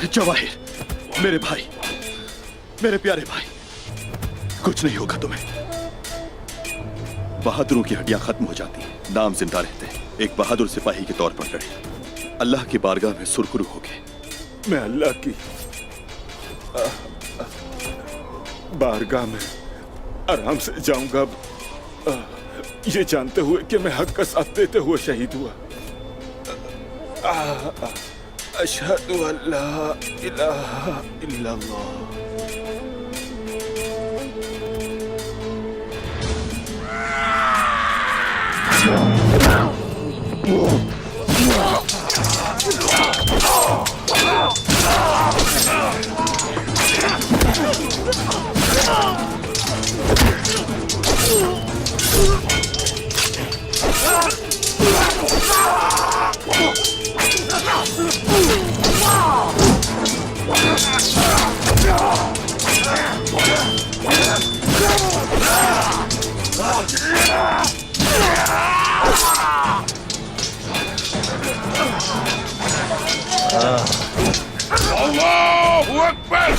जवाहिर, मेरे भाई, मेरे प्यारे भाई, कुछ नहीं होगा तुम्हें। बहादुरों की हड्डियां खत्म हो जाती, नाम जिंदा रहते। एक बहादुर सिपाही के तौर पर लड़े, अल्लाह की बारगाह में सुरखरू हो गए। मैं अल्लाह की बारगाह में आराम से जाऊंगा, ये जानते हुए कि मैं हक का साथ देते हुए शहीद हुआ। अशहदु अल्ला इलाहा इल्लल्लाह। अल्लाहु अकबर!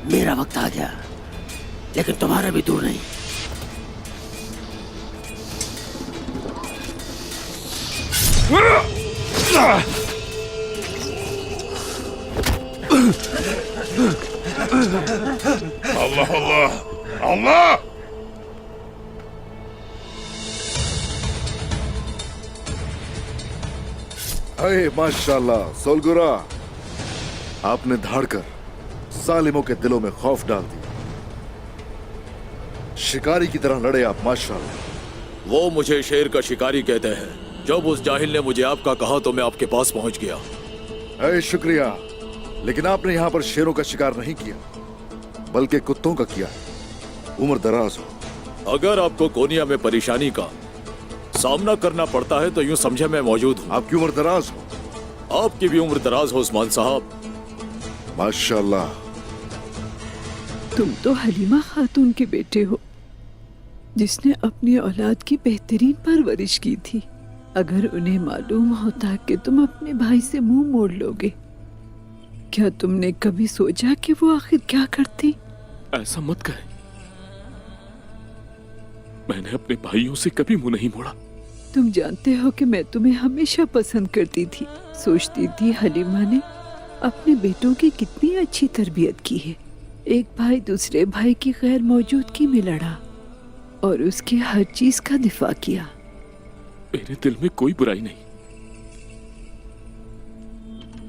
मेरा वक्त आ गया, लेकिन तुम्हारा भी दूर नहीं। अल्लाह अल्लाह अल्लाह! अरे माशाल्लाह सोलगुरा, आपने धाड़कर सालिमों के दिलों में खौफ डाल दिया। शिकारी की तरह लड़े आप, माशाल्लाह। वो मुझे शेर का शिकारी कहते हैं। जब उस जाहिल ने मुझे आपका कहा तो मैं आपके पास पहुंच गया। अरे शुक्रिया, लेकिन आपने यहाँ पर शेरों का शिकार नहीं किया, बल्कि कुत्तों का किया है। उम्र दराज हो। अगर आपको कोनिया में परेशानी का सामना करना पड़ता है तो यूं समझे मैं मौजूद हूँ। आपकी उम्र दराज हो। आपकी भी उम्र दराज हो उस्मान साहब। माशाल्लाह। तुम तो हलीमा खातून के बेटे हो, जिसने अपनी औलाद की बेहतरीन परवरिश की थी। अगर उन्हें मालूम होता कि तुम अपने भाई से मुंह मोड़ लोगे, क्या तुमने कभी सोचा कि वो आखिर क्या करती? ऐसा मत कहें, मैंने अपने भाइयों से कभी मुंह नहीं मोड़ा। तुम जानते हो कि मैं तुम्हें हमेशा पसंद करती थी। सोचती थी हलीमा ने अपने बेटों की कितनी अच्छी तरबियत की है। एक भाई दूसरे भाई की गैर मौजूदगी में लड़ा और उसकी हर चीज का दिफा किया। मेरे दिल में कोई बुराई नहीं,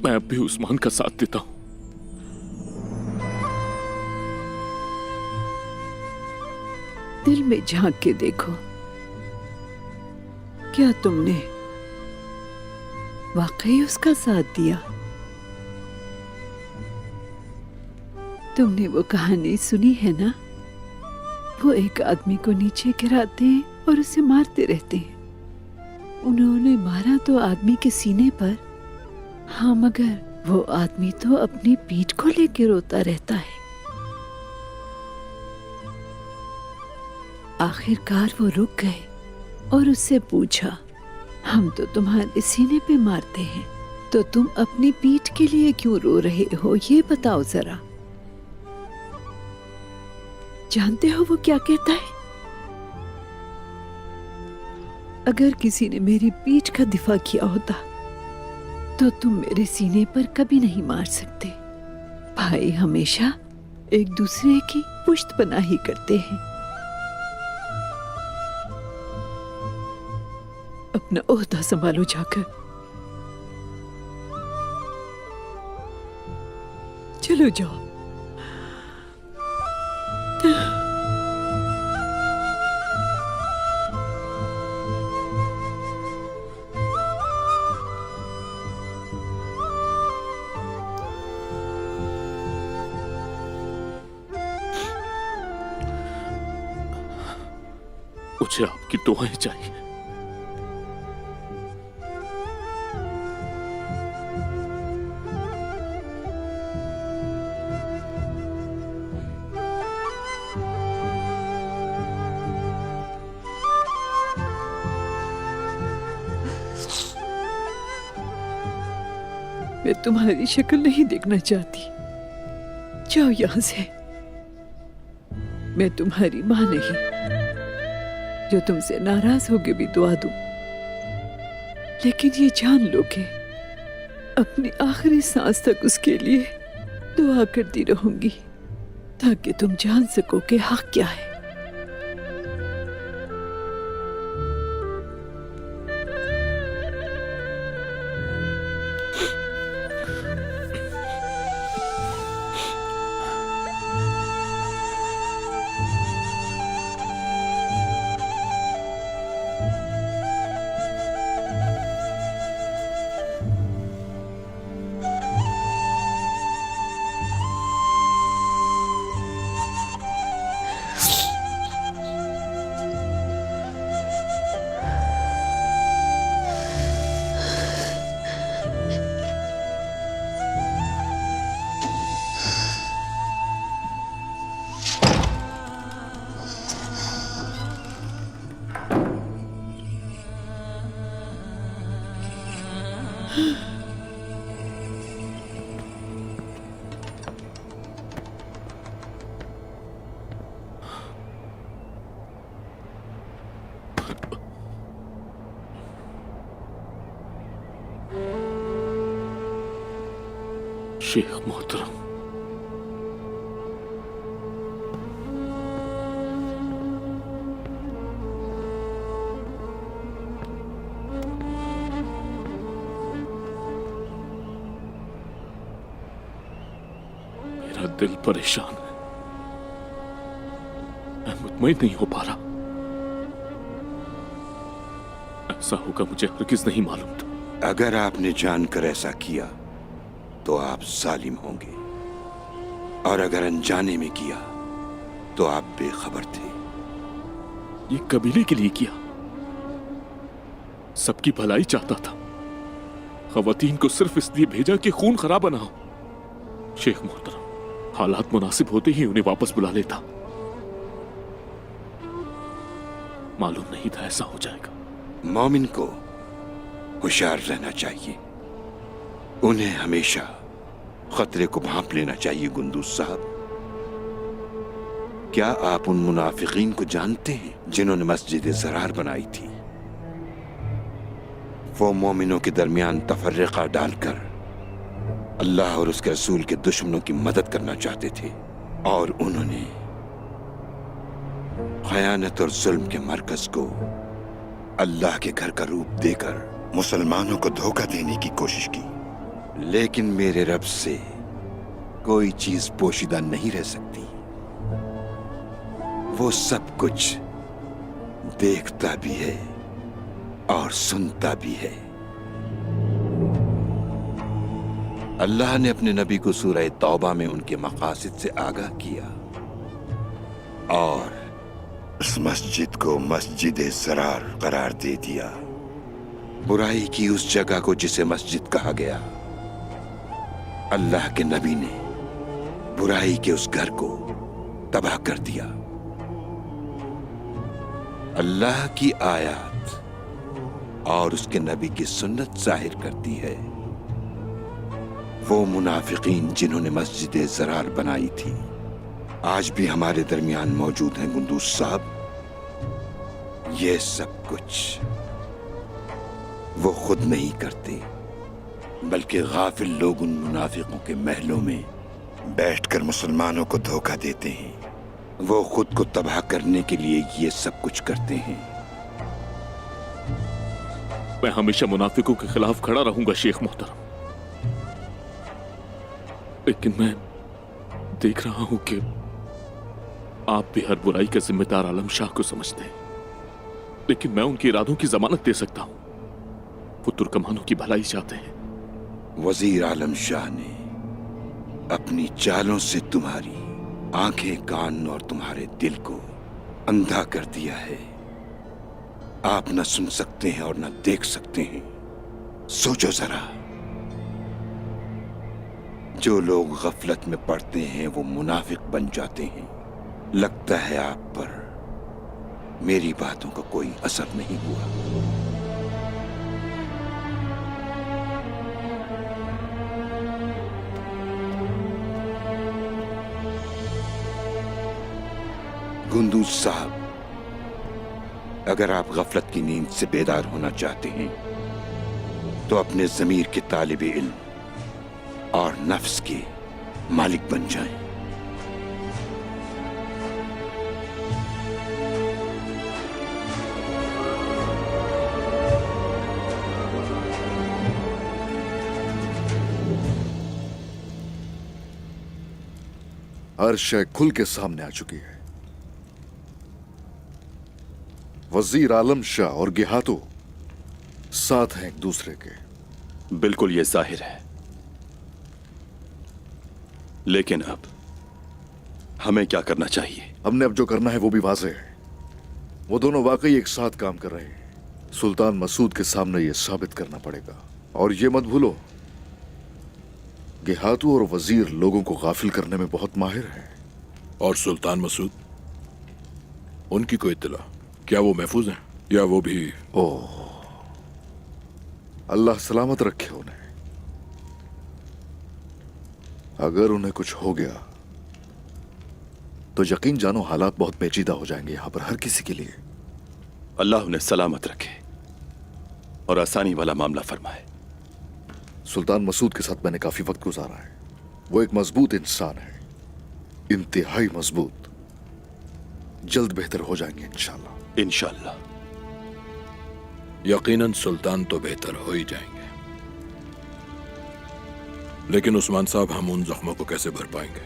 मैं अब भी उस्मान का साथ देता हूं। दिल में झांक के देखो, क्या तुमने वाकई उसका साथ दिया? तुमने वो कहानी सुनी है ना, वो एक आदमी को नीचे गिराते हैं और उसे मारते रहते हैं। उन्होंने मारा तो आदमी के सीने पर, हाँ, मगर वो आदमी तो अपनी पीठ को लेकर रोता रहता है। आखिरकार वो रुक गए और उससे पूछा, हम तो तुम्हारे सीने पे मारते हैं, तो तुम अपनी पीठ के लिए क्यों रो रहे हो, ये बताओ जरा। जानते हो वो क्या कहता है? अगर किसी ने मेरी पीठ का दिफा किया होता तो तुम मेरे सीने पर कभी नहीं मार सकते। भाई हमेशा एक दूसरे की पुश्त पनाही करते हैं। अपना ओहदा संभालो जाकर। चलो जाओ। मुझे आपकी दुआएं चाहिए। मैं तुम्हारी शक्ल नहीं देखना चाहती। जाओ यहां से। मैं तुम्हारी मां नहीं जो तुमसे नाराज होके भी दुआ दूं, लेकिन ये जान लो कि अपनी आखिरी सांस तक उसके लिए दुआ करती रहूंगी ताकि तुम जान सको कि हक क्या है। शेख मोहतरम, मेरा दिल परेशान है। मैं मुतमईन नहीं हो पा रहा। ऐसा होगा मुझे हरगिज नहीं मालूम था। अगर आपने जानकर ऐसा किया तो आप जालिम होंगे, और अगर अनजाने में किया तो आप बेखबर थे। ये कबीले के लिए किया, सबकी भलाई चाहता था। खवातीन को सिर्फ इसलिए भेजा कि खून खराबा ना हो। शेख मोहतरम, हालात मुनासिब होते ही उन्हें वापस बुला लेता। मालूम नहीं था ऐसा हो जाएगा। मोमिन को होशियार रहना चाहिए। उन्हें हमेशा खतरे को भांप लेना चाहिए। गुंदूस साहब, क्या आप उन मुनाफिकीन को जानते हैं जिन्होंने मस्जिद ज़रार बनाई थी? वो मोमिनों के दरमियान तफर्रका डालकर अल्लाह और उसके रसूल के दुश्मनों की मदद करना चाहते थे, और उन्होंने खयानत और जुल्म के मरकज को अल्लाह के घर का रूप देकर मुसलमानों को धोखा देने की कोशिश की। लेकिन मेरे रब से कोई चीज पोशीदा नहीं रह सकती। वो सब कुछ देखता भी है और सुनता भी है। अल्लाह ने अपने नबी को सूरह तौबा में उनके मकासिद से आगाह किया और उस मस्जिद को मस्जिद ज़रार करार दे दिया। बुराई की उस जगह को जिसे मस्जिद कहा गया, अल्लाह के नबी ने बुराई के उस घर को तबाह कर दिया। अल्लाह की आयत और उसके नबी की सुन्नत जाहिर करती है वो मुनाफिकीन जिन्होंने मस्जिद ज़रार बनाई थी आज भी हमारे दरमियान मौजूद हैं। गुंदूस साहब, ये सब कुछ वो खुद नहीं करते, बल्कि गाफिल लोग उन मुनाफिकों के महलों में बैठकर मुसलमानों को धोखा देते हैं। वो खुद को तबाह करने के लिए ये सब कुछ करते हैं। मैं हमेशा मुनाफिकों के खिलाफ खड़ा रहूंगा शेख मोहतरम, लेकिन मैं देख रहा हूं कि आप भी हर बुराई का जिम्मेदार आलम शाह को समझते हैं, लेकिन मैं उनके इरादों की जमानत दे सकता हूं। वो तुर्कमानों की भलाई चाहते हैं। वजीर आलम शाह ने अपनी चालों से तुम्हारी आंखें, कान और तुम्हारे दिल को अंधा कर दिया है। आप न सुन सकते हैं और न देख सकते हैं। सोचो जरा, जो लोग गफलत में पड़ते हैं वो मुनाफिक बन जाते हैं। लगता है आप पर मेरी बातों का कोई असर नहीं हुआ। गुंदूज साहब, अगर आप गफलत की नींद से बेदार होना चाहते हैं तो अपने जमीर के तालिब इल्म और नफ्स के मालिक बन जाएं। हर शय खुल के सामने आ चुकी है। वजीर आलम शाह और गेहातो साथ हैं एक दूसरे के। बिल्कुल ये जाहिर है, लेकिन अब हमें क्या करना चाहिए? हमने अब जो करना है वो भी वाज़ेह है। वो दोनों वाकई एक साथ काम कर रहे हैं। सुल्तान मसूद के सामने ये साबित करना पड़ेगा। और ये मत भूलो, गेहातू और वजीर लोगों को गाफिल करने में बहुत माहिर हैं। और सुल्तान मसूद, उनकी कोई इत्तला? क्या वो महफूज हैं या वो भी? ओह, अल्लाह सलामत रखे उन्हें। अगर उन्हें कुछ हो गया तो यकीन जानो हालात बहुत पेचीदा हो जाएंगे यहां पर हर किसी के लिए। अल्लाह उन्हें सलामत रखे और आसानी वाला मामला फरमाए। सुल्तान मसूद के साथ मैंने काफी वक्त गुजारा है। वो एक मजबूत इंसान है, इंतहाई मजबूत। जल्द बेहतर हो जाएंगे इंशाल्लाह। इंशाल्लाह। यकीनन सुल्तान तो बेहतर हो ही जाएंगे, लेकिन उस्मान साहब, हम उन जख्मों को कैसे भर पाएंगे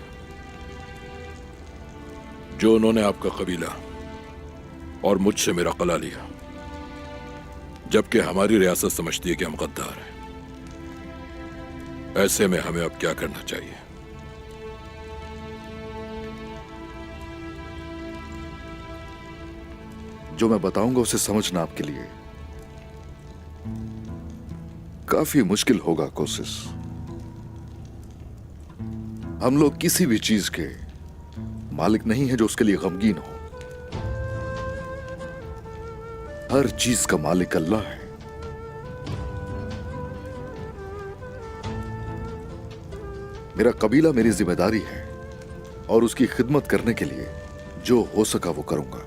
जो उन्होंने आपका कबीला और मुझसे मेरा कला लिया, जबकि हमारी रियासत समझती है कि हम गद्दार हैं। ऐसे में हमें अब क्या करना चाहिए? जो मैं बताऊंगा उसे समझना आपके लिए काफी मुश्किल होगा। कोशिश, हम लोग किसी भी चीज के मालिक नहीं है जो उसके लिए गमगीन हो। हर चीज का मालिक अल्लाह है। मेरा कबीला मेरी जिम्मेदारी है और उसकी खिदमत करने के लिए जो हो सका वो करूंगा।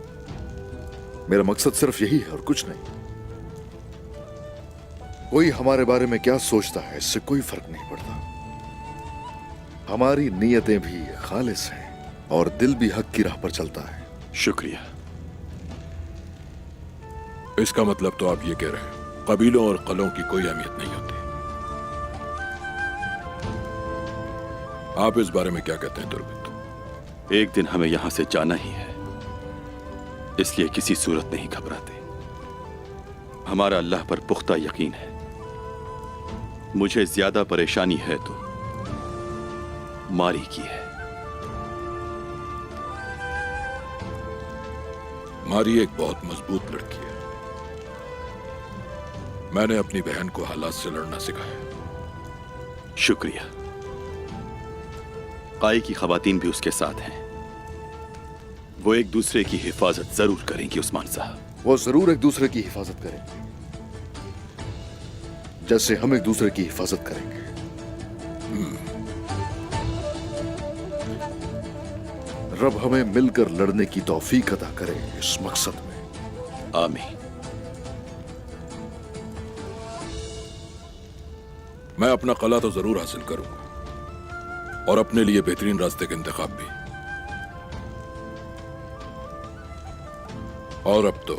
मेरा मकसद सिर्फ यही है और कुछ नहीं। कोई हमारे बारे में क्या सोचता है इससे कोई फर्क नहीं पड़ता। हमारी नीयतें भी खालिस हैं और दिल भी हक की राह पर चलता है। शुक्रिया। इसका मतलब तो आप ये कह रहे हैं कबीलों और कलों की कोई अहमियत नहीं होती। आप इस बारे में क्या कहते हैं तुर्बित? एक दिन हमें यहां से जाना ही है, इसलिए किसी सूरत नहीं घबराते। हमारा अल्लाह पर पुख्ता यकीन है। मुझे ज्यादा परेशानी है तो मारी की है। मारी एक बहुत मजबूत लड़की है। मैंने अपनी बहन को हालात से लड़ना सिखाया। शुक्रिया। काई की खवातीन भी उसके साथ हैं। वो एक दूसरे की हिफाजत जरूर करेंगी उस्मान साहब। वो जरूर एक दूसरे की हिफाजत करेंगे जैसे हम एक दूसरे की हिफाजत करेंगे। रब हमें मिलकर लड़ने की तौफीक अता करे इस मकसद में। आमीन। मैं अपना कला तो जरूर हासिल करूंगा और अपने लिए बेहतरीन रास्ते का इंतखाब भी। और अब तो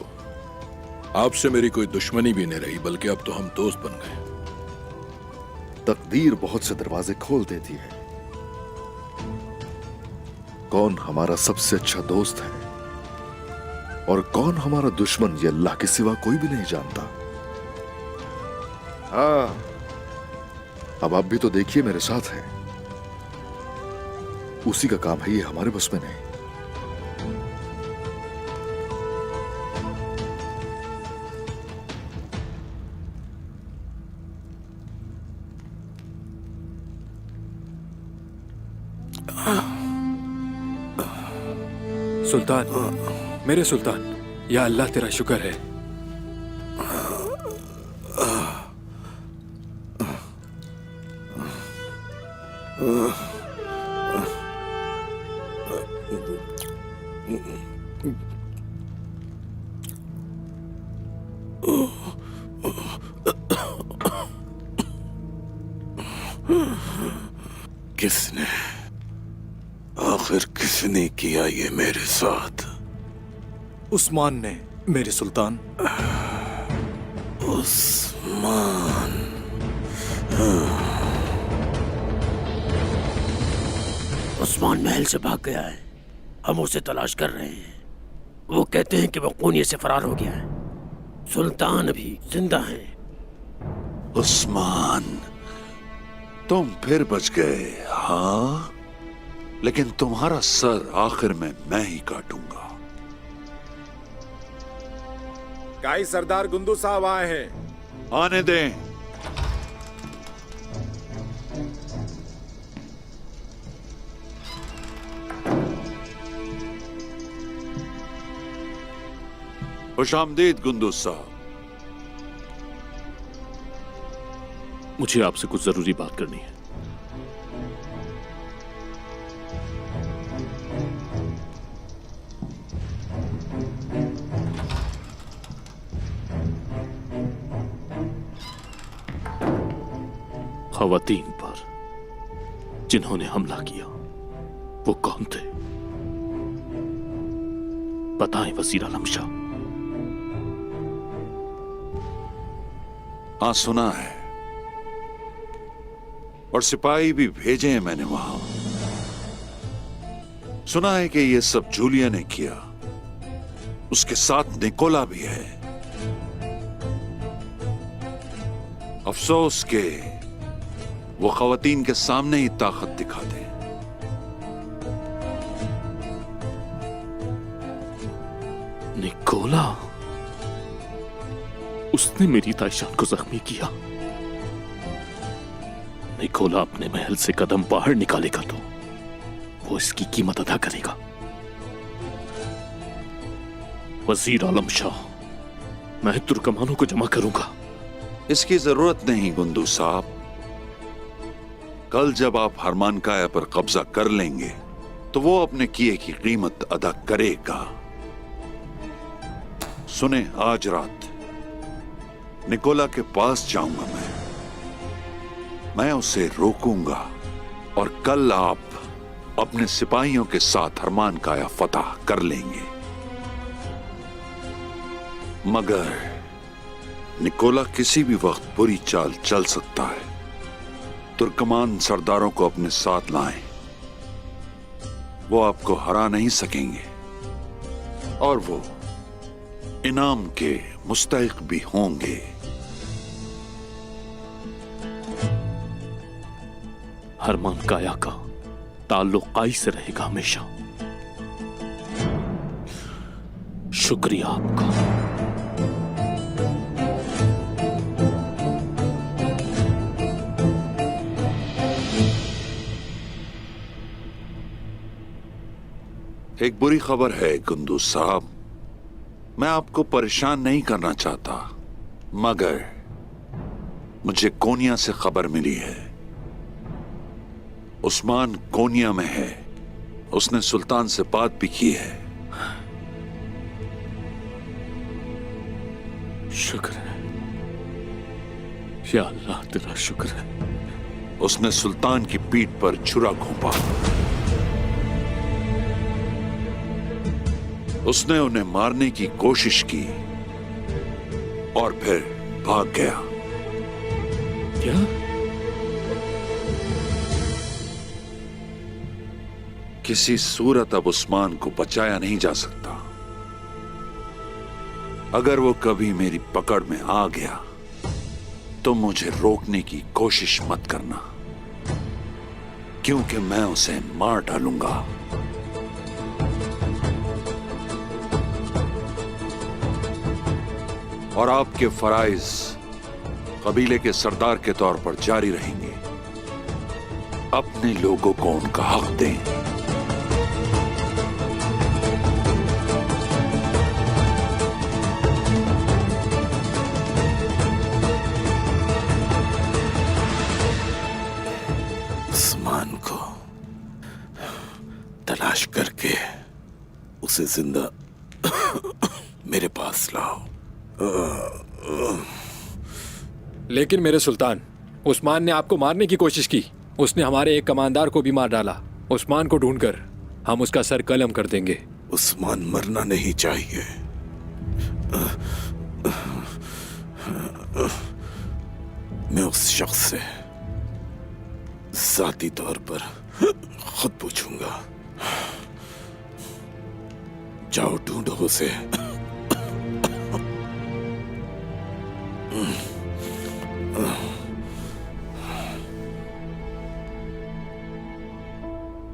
आपसे मेरी कोई दुश्मनी भी नहीं रही, बल्कि अब तो हम दोस्त बन गए। तकदीर बहुत से दरवाजे खोल देती है। कौन हमारा सबसे अच्छा दोस्त है और कौन हमारा दुश्मन, ये अल्लाह के सिवा कोई भी नहीं जानता। हाँ, अब आप भी तो देखिए मेरे साथ हैं। उसी का काम है ये, हमारे बस में नहीं। सुल्तान, मेरे सुल्तान, या अल्लाह तेरा शुक्र है। किसने, आखिर किसने किया ये मेरे साथ? उस्मान ने मेरे सुल्तान। उस्मान। उस्मान महल से भाग गया है। हम उसे तलाश कर रहे हैं। वो कहते हैं कि वो कोनिया से फरार हो गया है। सुल्तान अभी जिंदा है। उस्मान, तुम फिर बच गए। हाँ, लेकिन तुम्हारा सर आखिर में मैं ही काटूंगा। काई सरदार गुंदू साहब आए हैं। आने दें। खुशामदीद गुंदूस साहब। मुझे आपसे कुछ जरूरी बात करनी है। खवातीन पर जिन्होंने हमला किया वो कौन थे? बताएं वजीर आलम शाह। हाँ, सुना है और सिपाही भी भेजे हैं मैंने वहां। सुना है कि ये सब जूलिया ने किया। उसके साथ निकोला भी है। अफसोस के वो खवातीन के सामने ही ताकत दिखा दे। निकोला? उसने मेरी ताइशान को जख्मी किया। निकोला अपने महल से कदम बाहर निकालेगा तो वो इसकी कीमत अदा करेगा। वजीर आलम शाह, मैं तुर्कमानों को जमा करूंगा। इसकी जरूरत नहीं गुंदू साहब। कल जब आप हरमानकाया पर कब्जा कर लेंगे तो वो अपने किए की कीमत अदा करेगा। सुने, आज रात निकोला के पास जाऊंगा मैं उसे रोकूंगा और कल आप अपने सिपाहियों के साथ हरमानकाया फतह कर लेंगे। मगर निकोला किसी भी वक्त बुरी चाल चल सकता है। तुर्कमान सरदारों को अपने साथ लाएं। वो आपको हरा नहीं सकेंगे और वो इनाम के मुस्तहिक भी होंगे। हरमानकाया का ताल्लुक काई से रहेगा हमेशा। शुक्रिया आपका। एक बुरी खबर है गुंदू साहब। मैं आपको परेशान नहीं करना चाहता, मगर मुझे कोनिया से खबर मिली है। उस्मान कोनिया में है। उसने सुल्तान से बात भी की है। शुक्र है या अल्लाह, तेरा शुक्र है। उसने सुल्तान की पीठ पर छुरा घोंपा। उसने उन्हें मारने की कोशिश की और फिर भाग गया। क्या? किसी सूरत अब उस्मान को बचाया नहीं जा सकता। अगर वो कभी मेरी पकड़ में आ गया तो मुझे रोकने की कोशिश मत करना, क्योंकि मैं उसे मार डालूंगा। और आपके फराइज कबीले के सरदार के तौर पर जारी रहेंगे। अपने लोगों को उनका हक दें। उस्मान को तलाश करके उसे जिंदा मेरे पास लाओ। लेकिन मेरे सुल्तान, उस्मान ने आपको मारने की कोशिश की। उसने हमारे एक कमांडर को भी मार डाला। उस्मान को ढूंढकर हम उसका सर कलम कर देंगे। उस्मान मरना नहीं चाहिए। मैं उस शख्स से जाती तौर पर खुद पूछूंगा। जाओ ढूंढो उसे।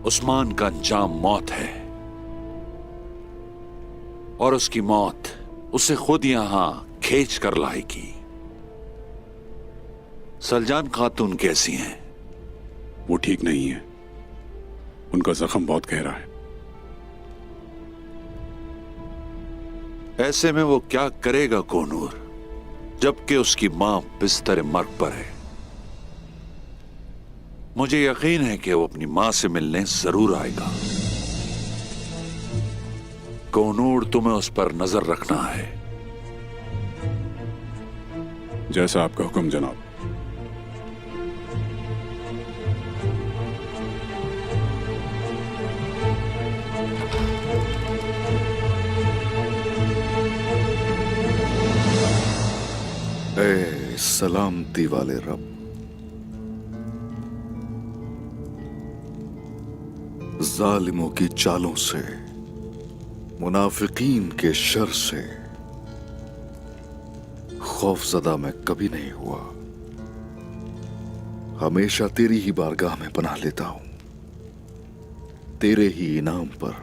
उस्मान का अंजाम मौत है और उसकी मौत उसे खुद यहां खींच कर लाएगी। सलजान खातून कैसी हैं? वो ठीक नहीं है, उनका जख्म बहुत गहरा है। ऐसे में वो क्या करेगा कोनूर, जबकि उसकी मां बिस्तर मर्ग पर है? मुझे यकीन है कि वो अपनी मां से मिलने जरूर आएगा। कोनूर, तुम्हें उस पर नजर रखना है। जैसा आपका हुक्म जनाब। ए सलामती वाले रब, जालिमों की चालों से, मुनाफिकीन के शर से खौफजदा मैं कभी नहीं हुआ। हमेशा तेरी ही बारगाह में पनाह लेता हूं। तेरे ही इनाम पर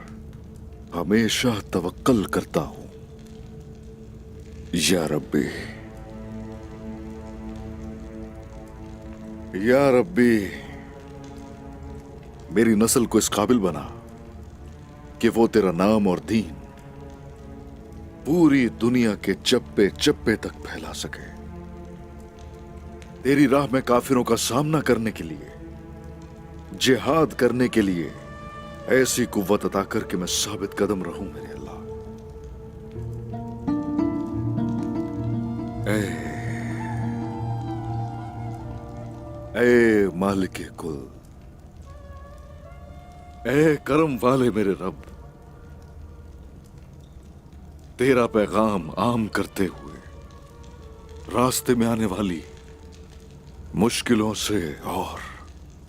हमेशा तवक्कल करता हूं। या रब्बी, या रब्बी, मेरी नस्ल को इस काबिल बना कि वो तेरा नाम और दीन पूरी दुनिया के चप्पे चप्पे तक फैला सके। तेरी राह में काफिरों का सामना करने के लिए, जिहाद करने के लिए ऐसी कुव्वत अता कर कि मैं साबित कदम रहूं मेरे अल्लाह। ए मालिक कुल, ए करम वाले मेरे रब, तेरा पैगाम आम करते हुए रास्ते में आने वाली मुश्किलों से और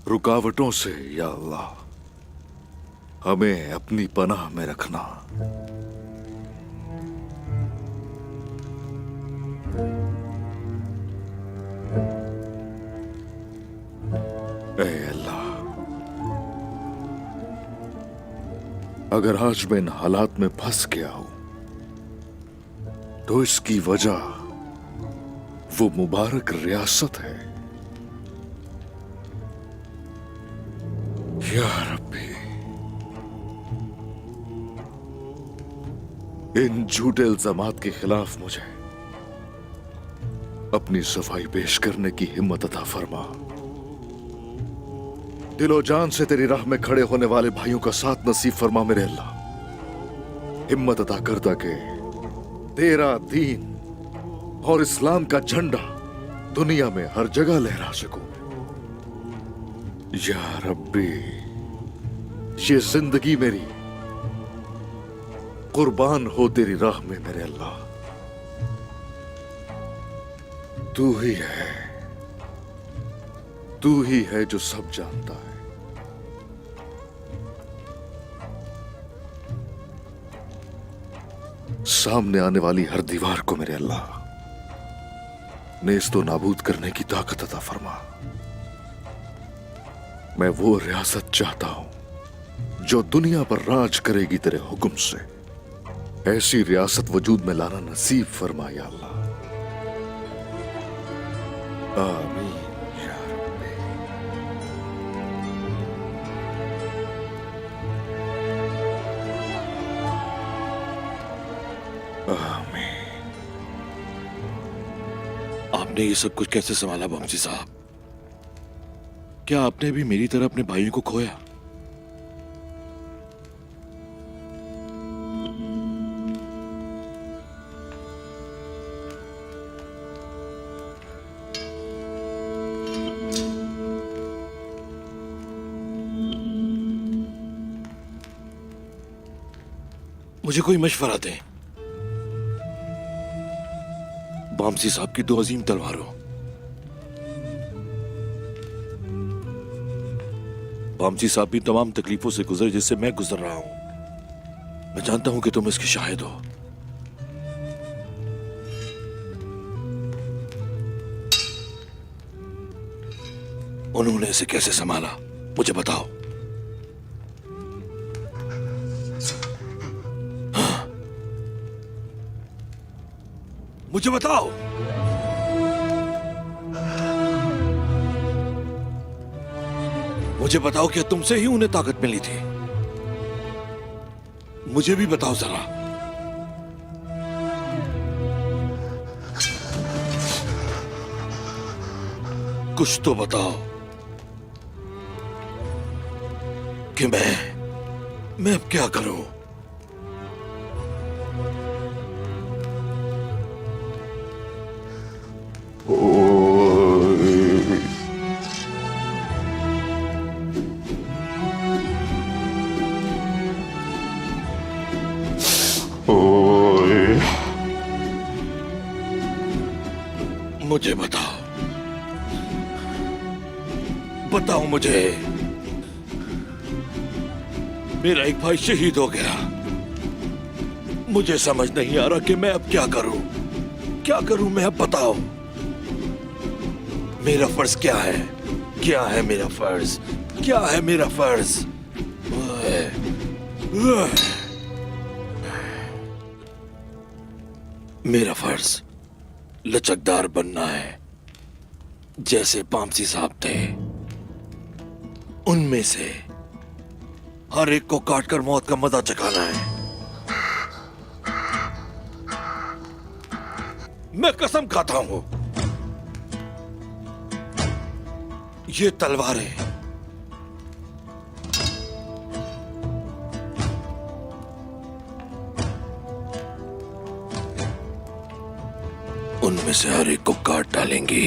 रुकावटों से या अल्लाह हमें अपनी पनाह में रखना। ऐ अल्लाह, अगर आज मैं इन हालात में फंस गया हूं तो इसकी वजह वो मुबारक रियासत है। या रब्बी, इन झूठे इल्जामात के खिलाफ मुझे अपनी सफाई पेश करने की हिम्मत अता फरमा। दिलो जान से तेरी राह में खड़े होने वाले भाइयों का साथ नसीब फरमा मेरे अल्लाह। हिम्मत अता कर ताकि तेरा दीन और इस्लाम का झंडा दुनिया में हर जगह लहरा सकूं। या रब्बी, ये जिंदगी मेरी कुर्बान हो तेरी राह में मेरे अल्लाह। तू ही है, तू ही है जो सब जानता है। सामने आने वाली हर दीवार को मेरे अल्लाह नेस्तो नाबूद करने की ताकत अता फरमा। मैं वो रियासत चाहता हूं जो दुनिया पर राज करेगी तेरे हुक्म से। ऐसी रियासत वजूद में लाना नसीब फरमा या अल्लाह। आमीन या रब्बी। आमीन। आपने ये सब कुछ कैसे संभाला बमजी साहब? क्या आपने भी मेरी तरह अपने भाइयों को खोया? मुझे कोई मशवरा दें। बामसी साहब की 2 अजीम तलवारों, बामसी साहब भी तमाम तकलीफों से गुजरे जिससे मैं गुजर रहा हूं। मैं जानता हूं कि तुम इसकी शाहिद हो। उन्होंने इसे कैसे संभाला, मुझे बताओ। हाँ? मुझे बताओ। मुझे बताओ कि तुमसे ही उन्हें ताकत मिली थी। मुझे भी बताओ जरा। कुछ तो बताओ कि मैं अब क्या करूं। मुझे बताओ, बताओ मुझे। मेरा एक भाई शहीद हो गया। मुझे समझ नहीं आ रहा कि मैं अब क्या करूं। क्या करूं मैं अब, बताओ। मेरा फर्ज क्या है? क्या है मेरा फर्ज? क्या है मेरा फर्ज? मेरा फर्ज लचकदार बनना है, जैसे बामसी साहब थे। उनमें से हर एक को काटकर मौत का मजा चखाना है। मैं कसम खाता हूं, ये तलवारें उनमें से हर एक को काट डालेंगी।